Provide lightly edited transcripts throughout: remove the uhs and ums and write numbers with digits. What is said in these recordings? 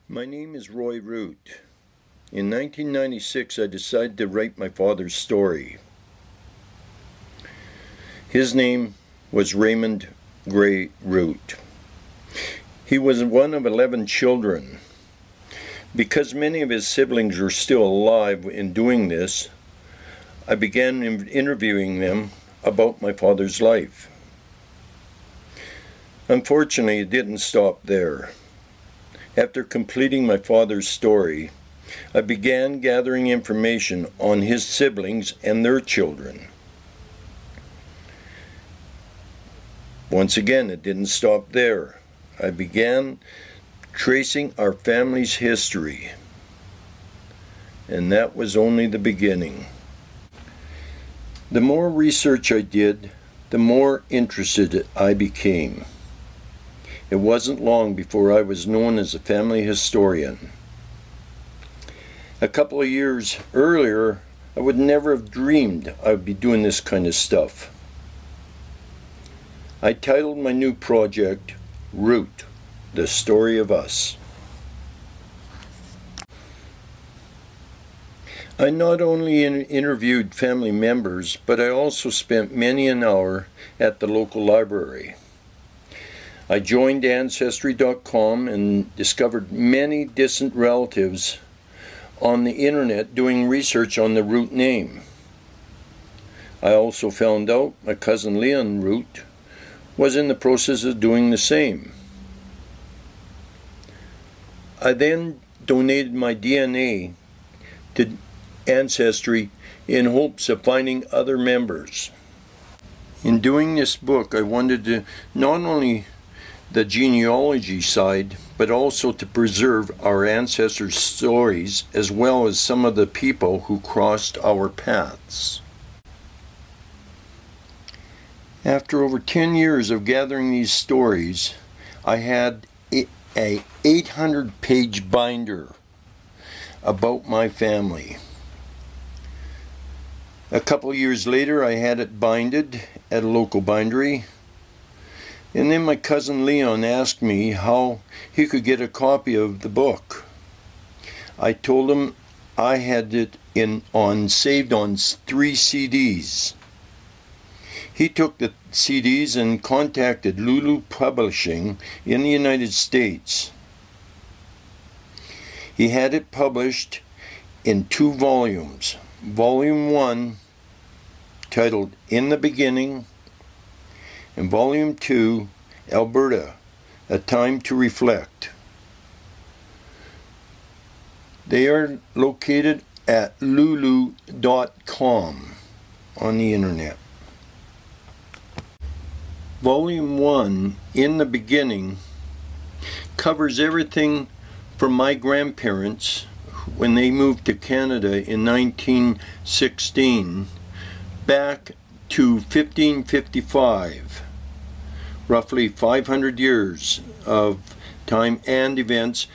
My name is Roy Root. In 1996, I decided to write my father's story. His name was Raymond Gray Root. He was one of 11 children. Because many of his siblings were still alive in doing this, I began interviewing them about my father's life. Unfortunately, it didn't stop there. After completing my father's story, I began gathering information on his siblings and their children. Once again, it didn't stop there. I began tracing our family's history, and that was only the beginning. The more research I did, the more interested I became. It wasn't long before I was known as a family historian. A couple of years earlier, I would never have dreamed I would be doing this kind of stuff. I titled my new project, Root, The Story of Us. I not only interviewed family members, but I also spent many an hour at the local library. I joined Ancestry.com and discovered many distant relatives on the internet doing research on the Root name. I also found out my cousin Leon Root was in the process of doing the same. I then donated my DNA to Ancestry in hopes of finding other members. In doing this book, I wanted to not only the genealogy side, but also to preserve our ancestors' stories as well as some of the people who crossed our paths. After over 10 years of gathering these stories, I had a 800-page binder about my family. A couple years later, I had it binded at a local bindery. And then my cousin Leon asked me how he could get a copy of the book. I told him I had it saved on 3 CDs. He took the CDs and contacted Lulu Publishing in the United States. He had it published in 2 volumes. Volume 1, titled In the Beginning, and Volume 2, Alberta, A Time to Reflect. They are located at lulu.com on the internet. Volume 1, In the Beginning, covers everything from my grandparents when they moved to Canada in 1916 back to 1555. Roughly 500 years of time and events.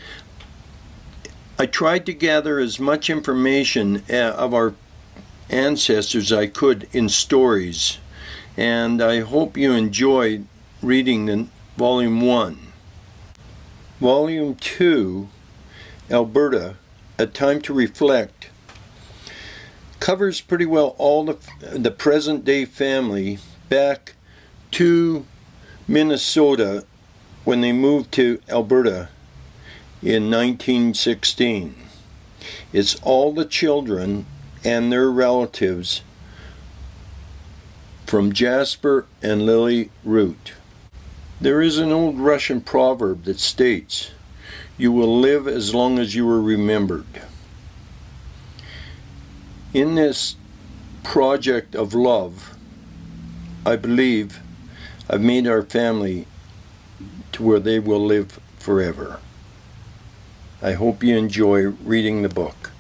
I tried to gather as much information of our ancestors I could in stories, and I hope you enjoyed reading the Volume 1. Volume 2, Alberta, A Time to Reflect, covers pretty well all the present-day family back to Minnesota when they moved to Alberta in 1916. It's all the children and their relatives from Jasper and Lily Root. There is an old Russian proverb that states, "You will live as long as you are remembered." In this project of love, I believe I've made our family to where they will live forever. I hope you enjoy reading the book.